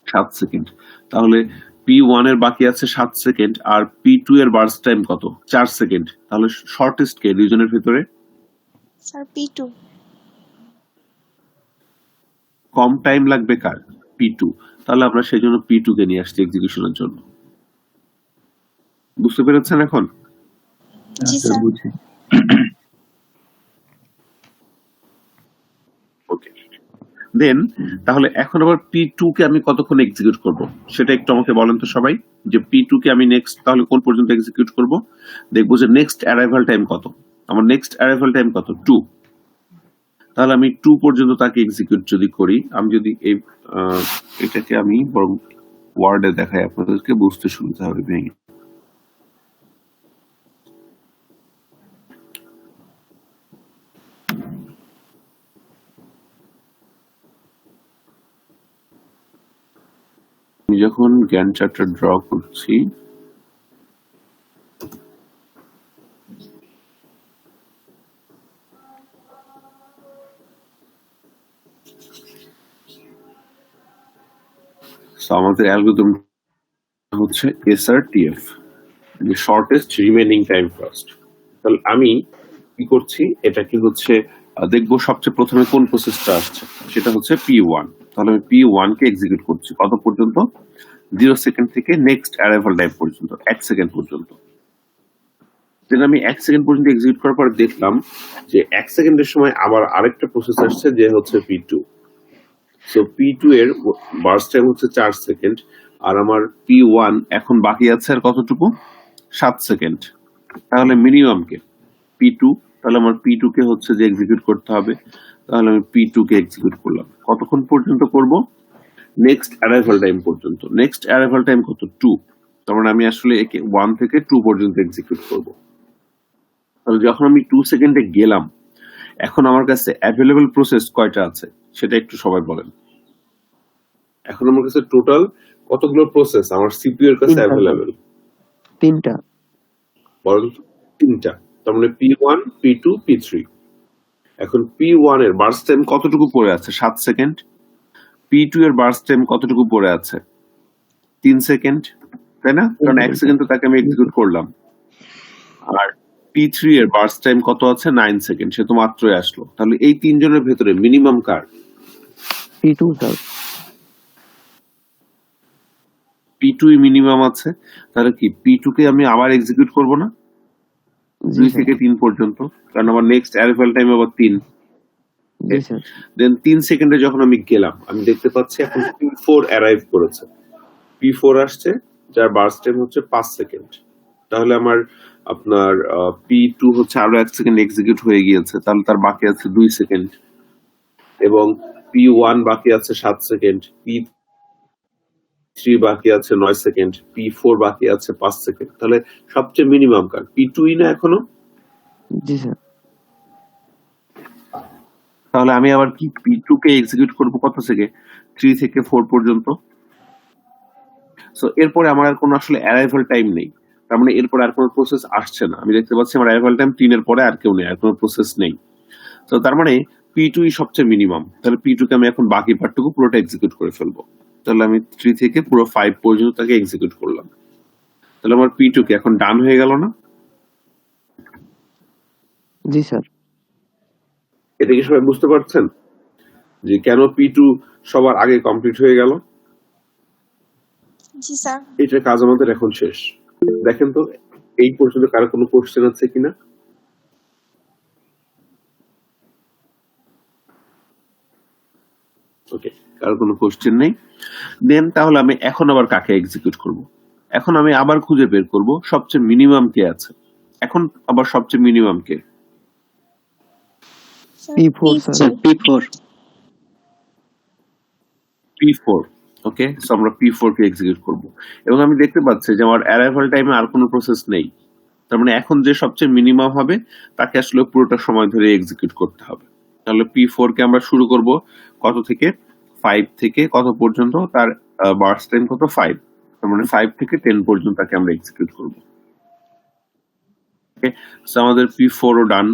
A: 7 সেকেন্ড। তাহলে P1 এর বাকি আছে 7 সেকেন্ড, আর P2 এর বার্স্ট টাইম কত? 4 সেকেন্ড। তাহলে শর্টেস্ট কে দুইজনের ভিতরে?
D: Sir P2।
A: কম টাইম লাগবে কার? P2। তাহলে আমরা সেই জন্য P2 কে নিয়ে আসছি এক্সিকিউশনের জন্য। বুঝতে পেরেছেন এখন?
D: জি স্যার।
B: বুঝছি।
A: ওকে, দেন তাহলে এখন আবার P2 কে আমি কতক্ষণ এক্সিকিউট করব সেটা একটু আমাকে বলেন তো সবাই, যে P2 কে আমি নেক্সট তাহলে কোন পর্যন্ত এক্সিকিউট করব। দেখবো যে নেক্সট অ্যারাইভাল টাইম কত। আমার নেক্সট অ্যারাইভাল টাইম কত? 2। তাহলে আমি 2 পর্যন্ত তাকে এক্সিকিউট যদি করি, আমি যদি এই এটাকে আমি বরং ওয়ার্ডে দেখাই, আপনাদেরকে বুঝতে সুবিধা হবে ভেঙে। আমি যখন গ্যান্ট চার্টটা ড্র করছি, আমাদের অ্যালগরিদম হচ্ছে SRTF, যে শর্টেস্ট রিমেনিং টাইম ফার্স্ট। তাহলে আমি কি করছি, এটাকে হচ্ছে দেখবো সবচেয়ে প্রথমে কোন প্রসেসটা আসছে, সেটা হচ্ছে P1। তাহলে আমি P1 কে এক্সিকিউট করছি কত পর্যন্ত, 0 সেকেন্ড থেকে নেক্সট অ্যারাইভাল টাইম পর্যন্ত, 1 সেকেন্ড পর্যন্ত। দেন আমি 1 সেকেন্ড পর্যন্ত এক্সিকিউট করার পর দেখলাম যে 1 সেকেন্ডের সময় আবার আরেকটা প্রসেস আসছে, যে হচ্ছে P2। সো P2 এর বার্স্ট টাইম হচ্ছে 4 সেকেন্ড, আর আমার P1 এখন বাকি আছে আর কতটুকু, 7 সেকেন্ড। তাহলে মিনিমাম কে P2, তাহলে আমার P2 কে হচ্ছে যে এক্সিকিউট করতে হবে। তাহলে আমি P2 কে এক্সিকিউট করলাম, কতক্ষণ পর্যন্ত করব, নেক্সট অ্যারাইভাল টাইম পর্যন্ত। নেক্সট অ্যারাইভাল টাইম কত, 2। তার মানে আমি আসলে একে 1 থেকে 2 পর্যন্ত এক্সিকিউট করব। তাহলে যখন আমি 2 সেকেন্ডে গেলাম, এখন আমার কাছে অ্যাভেলেবল প্রসেস কয়টা আছে সেটা একটু সবাই বলেন। এখন আমার কাছে টোটাল কতগুলো প্রসেস আমার সিপিইউ এর কাছে অ্যাভেলেবল,
B: 3টা।
A: বলেন 3টা। তার মানে P1, P2, P3। এখন P1 এর বার্স্ট টাইম কতটুকু পড়ে আছে, 7 সেকেন্ড। P2 এর বার্স্ট টাইম কতটুকু পড়ে আছে, 3 সেকেন্ড, তাই না? কারণ 1 সেকেন্ড তো তাকে আমি এক্সিকিউট করলাম। আর P3 এর বার্স্ট টাইম কত আছে, 9 সেকেন্ড, সে তো মাত্রই আসলো। তাহলে এই তিনজনের ভেতরে মিনিমাম কার,
B: P2 স্যার।
A: P2 মিনিমাম আছে। তাহলে কি P2 কে আমি আবার এক্সিকিউট করব না, 2 থেকে 3 পর্যন্ত, কারণ আমার নেক্সট অ্যারাইভাল টাইম আবার 3।
B: জি স্যার।
A: দেন 3 সেকেন্ডে যখন আমি গেলাম, আমি দেখতে পাচ্ছি এখন P4 অ্যারাইভ করেছে। P4 আসছে, যার বার্স্ট টাইম হচ্ছে 5 সেকেন্ড। তাহলে আমার আপনার P2 হচ্ছে আরো 1 সেকেন্ড এক্সিকিউট হয়ে গিয়েছে, তাহলে তার বাকি আছে 2 সেকেন্ড। এবং P1 বাকি আছে 7 সেকেন্ড, P3 বাকি আছে 9 সেকেন্ড, P4 বাকি আছে 5 সেকেন্ড। তাহলে সবচেয়ে মিনিমাম কার, P2 না এখনো?
B: জি স্যার।
A: তাহলে আমি আবার কি P2 কে এক্সিকিউট করব কত থেকে, 3 থেকে 4 পর্যন্ত। সো এরপরে আমার আর কোনো আসলে অ্যারাইভাল টাইম নেই, তার মানে এরপর আর কোনো প্রসেস আসছে না। আমি দেখতে পাচ্ছি আমার অ্যারাইভাল টাইম 3 এর পরে আর কেউ নেই, আর কোনো প্রসেস নেই। তো তার মানে P2 সবচেয়ে মিনিমাম। তাহলে P2 কে আমি এখন বাকি পার্টটুকু পুরোটা এক্সিকিউট করে ফেলবো। তাহলে আমি 3 থেকে পুরো 5 পর্যন্ত তাকে এক্সিকিউট করলাম। তাহলে আমার P2 কে এখন ডান হয়ে গেল না?
B: জি স্যার।
A: এটা কি সবাই বুঝতে পারছেন যে কেন P2 সবার আগে কমপ্লিট হয়ে গেল?
D: জি স্যার।
A: এটার কাজ আমাদের এখন শেষ। দেখেন তো এই পর্যন্ত কারো কোনো কোশ্চেন আছে কিনা? ওকে, কারো কোনো কোশ্চেন নেই। দেন তাহলে আমি এখন আবার কাকে এক্সিকিউট করব? এখন আমি আবার খুঁজে বের করব সবচেয়ে মিনিমাম কে আছে। এখন আবার সবচেয়ে মিনিমাম কে,
B: P4 স্যার।
C: P4
A: P4। ওকে, সো আমরা P4 কে এক্সিকিউট করব। এবং আমি দেখতে পাচ্ছি যে আমার অ্যারাইভাল টাইমে আর কোনো প্রসেস নেই। তার মানে এখন যে সবচেয়ে মিনিমাম হবে তাকে আসলে পুরোটা সময় ধরে এক্সিকিউট করতে হবে। তাহলে P4 কে আমরা শুরু করব কত থেকে, 5 থেকে কত পর্যন্ত, তার বার্স্ট টাইম কত, 5। তার মানে 5 থেকে 10 পর্যন্ত তাকে আমরা এক্সিকিউট করব। ওকে, সো আমাদের P4 ও ডান।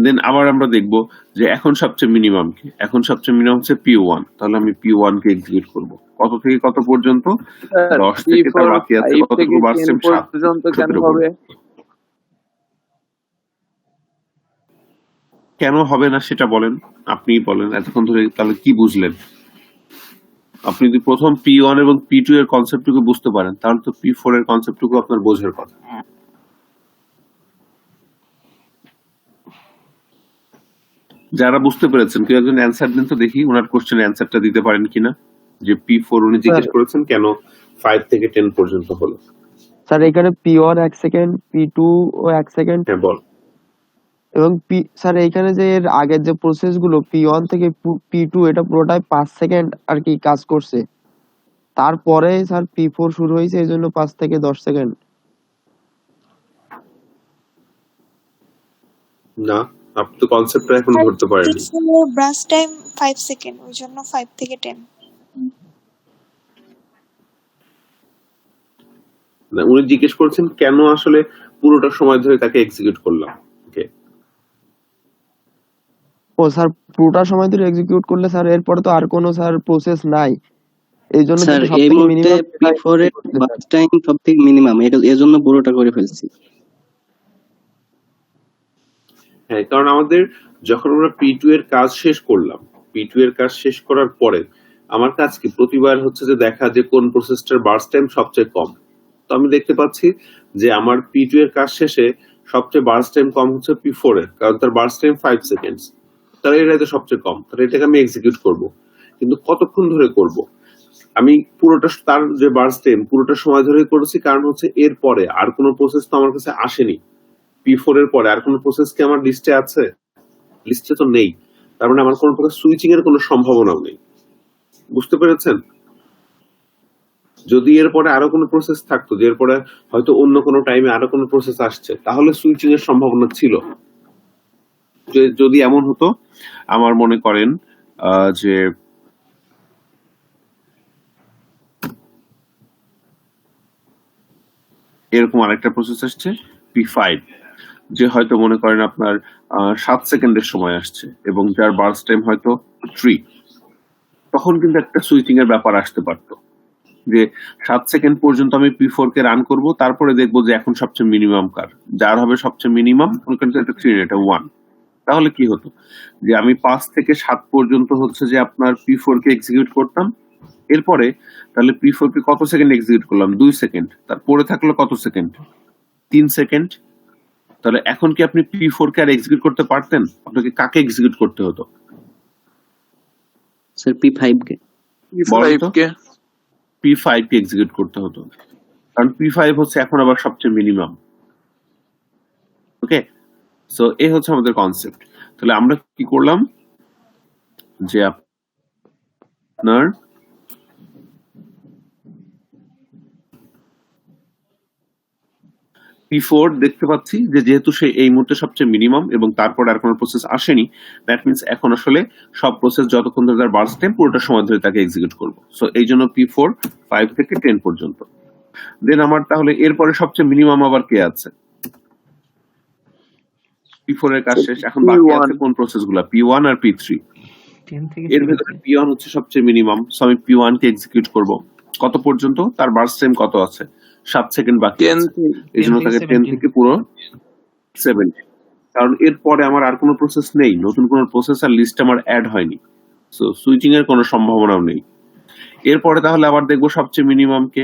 A: দেন আবার আমরা দেখব যে এখন সবচেয়ে মিনিমাম কি, এখন সবচেয়ে মিনিমাম হচ্ছে P1। তাহলে আমি P1 কে এক্সিকিউট করব কত থেকে কত পর্যন্ত, 10 থেকে তার বাকি আছে কতটুকু, বার্স্ট টাইম 7
B: পর্যন্ত কেন
A: 17
B: হবে?
A: কেন হবে না সেটা বলেন, আপনিই বলেন। এতক্ষণ ধরে তাহলে কি বুঝলেন? আপনি যদি প্রথম P1 এবং P2 এর কনসেপ্টটুকু বুঝতে পারেন, তাহলে তো P4 এর কনসেপ্টটুকু আপনার বোঝার কথা। যারা বুঝতে পেরেছেন কেউ একজন অ্যান্সার দেন তো দেখি, ওনার কোশ্চেনের অ্যান্সারটা দিতে পারেন কিনা, যে P4 উনি জিজ্ঞেস করেছেন কেন 5 থেকে 10 পর্যন্ত হলো।
B: স্যার এখানে P1 1 সেকেন্ড, P2 ও 1 সেকেন্ড
A: হ্যাঁ বল।
B: এবং স্যার এইখানে যে এর আগের যে প্রসেস গুলো P1 থেকে P2 এটা পুরোটাই 5 সেকেন্ড আর কি কাজ করছে। তারপরে স্যার P4 শুরু হয়েছে, এই জন্য 5 থেকে 10 সেকেন্ড।
A: না, আপনি তো কনসেপ্টটা এখন
D: স্যার
A: ধরতে পারেননি।
D: ব্রাশ টাইম 5 সেকেন্ড, ওই জন্য 5 থেকে 10।
A: না, উনি জিজ্ঞেস করছেন কেন আসলে পুরোটা সময় ধরে তাকে এক্সিকিউট করলাম। ওকে,
B: ও স্যার পুরোটা সময় ধরে এক্সিকিউট করলে স্যার এরপরে তো আর কোনো স্যার প্রসেস নাই, এই জন্য
C: স্যার
B: যেটা
C: এই
B: সবথেকে
C: মুহূর্তে
B: মিনিমাম
C: P4 এর বাস টাইম সবথেকে মিনিমাম, এজন্য পুরোটা করে ফেলছি।
A: হ্যাঁ, কারণ আমাদের যখন আমরা P2 এর কাজ শেষ করলাম, P2 এর কাজ শেষ করার পরে আমার কাজ কি প্রতিবার হচ্ছে যে দেখা যে কোন প্রসেসটার বার্স্ট টাইম সবচেয়ে কম। তো আমি দেখতে পাচ্ছি যে আমার P2 এর কাজ শেষে সবচেয়ে বার্স্ট টাইম কম হচ্ছে P4 এর, কারণ তার বার্স্ট টাইম 5 সেকেন্ডস। তাহলে এটাই তো সবচেয়ে কম, তাহলে এটাকে আমি এক্সিকিউট করব। কিন্তু কতক্ষণ ধরে করব? আমি পুরোটা তার যে বার্স্ট টাইম পুরোটা সময় ধরে করেছি, কারণ হচ্ছে এর পরে আর কোনো প্রসেস তো আমার কাছে আসেনি। P4 এর পরে আর কোনো প্রসেস কি আমার লিস্টে আছে? লিস্টে তো নেই। তার মানে আমার কোনো প্রকার সুইচিং এর কোনো সম্ভাবনাও নেই। বুঝতে পেরেছেন? যদি এরপরে আরো কোনো প্রসেস থাকতো, যে এরপরে হয়তো অন্য কোনো টাইমে আরো কোনো প্রসেস আসছে, তাহলে সুইচিং এর সম্ভাবনা ছিল। যদি এমন হতো, আমার মনে করেন যে এরকম আরেকটা প্রসেস আসছে P5, যে হয়তো মনে করেন আপনার 7 সেকেন্ডের সময় আসছে এবং যার বার্স্ট টাইম হয়তো 3, তখন কিন্তু একটা সুইচিং এর ব্যাপার আসতে পারতো যে 7 সেকেন্ড পর্যন্ত আমি P4 কে রান করব, তারপরে দেখবো যে এখন সবচেয়ে মিনিমাম কার, যার হবে সবচেয়ে মিনিমাম ওখানে এটা 3 এটা 1। তাহলে কি হতো যে আমি 5 থেকে 7 পর্যন্ত হচ্ছে যে আপনার P4 কে এক্সিকিউট করতাম। এরপরে তাহলে P4 কে কত সেকেন্ড এক্সিকিউট করলাম? 2 সেকেন্ড। তারপরে থাকলো কত সেকেন্ড? 3 সেকেন্ড। তাহলে এখন কি আপনি P4 কে আর এক্সিকিউট করতে পারতেন? আপনাকে কাকে এক্সিকিউট করতে হতো?
C: স্যার P5 কে।
A: P5 কে এক্সিকিউট করতে হতো, কারণ P5 হচ্ছে এখন আবার সবচেয়ে মিনিমাম। ওকে, সো এই হচ্ছে আমাদের কনসেপ্ট। তাহলে আমরা কি করলাম যে আপনার P4 দেখতে পাচ্ছি যে যেহেতু সে এই মুহূর্তে সবচেয়ে মিনিমাম এবং তারপর আর কোনো প্রসেস আসেনি, দ্যাট মিন্স এখন আসলে সব প্রসেস যতক্ষণ ধরে তার বার্স্ট টাইম পুরোটা সময় ধরে তাকে এক্সিকিউট করবো। সো এই জন্য P4 5 থেকে 10 পর্যন্ত। দেন আমার তাহলে এরপরে সবচেয়ে মিনিমাম আবার কে আছে? P4 এর কাজ শেষ, এখন বাকি আছে কোন প্রসেস গুলা? P1 আর P3। এর ভেতরে P1 হচ্ছে সবচেয়ে মিনিমাম, সো আমি P1 কে এক্সিকিউট করব। কত পর্যন্ত? তার বার্স্ট টাইম কত আছে? 7 সেকেন্ড বাকি আছে, এই জন্য তাকে 10 থেকে পুরো 70। কারণ এরপরে আমার আর কোনো প্রসেস নেই, নতুন কোনো প্রসেস আর লিস্ট আমার অ্যাড হয়নি, সো সুইচিং এর কোনো সম্ভাবনাও নেই। এরপরে তাহলে আবার দেখবো সবচেয়ে মিনিমাম কে?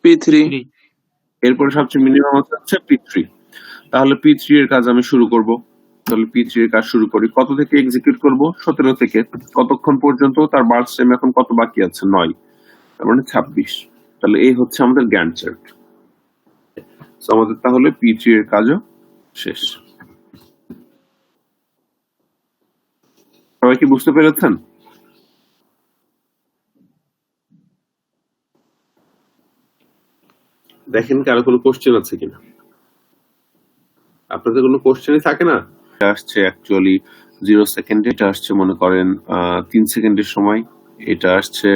E: P3।
A: এরপরে সবচেয়ে মিনিমাম হচ্ছে P3। তাহলে P3 এর কাজ আমি শুরু করব। তাহলে P3 এর কাজ শুরু করি। কত থেকে এক্সিকিউট করব? 17 থেকে। কতক্ষণ পর্যন্ত? তার বার্স্ট টাইম এখন কত বাকি আছে? 9, তার মানে 26। তাহলে এই হচ্ছে আমাদের গ্যান্ট চার্ট। সো আমাদের তাহলে P3 এর কাজও শেষ। সবাই কি বুঝতে পেরেছেন? দেখেন কারো কোনো কোশ্চেন আছে কিনা। আপনাদের কোনো কোশ্চেনই থাকে না? এটা আসছে অ্যাকচুয়ালি 0 সেকেন্ডে, এটা আসছে মনে করেন 3 সেকেন্ডের সময়, এটা আসছে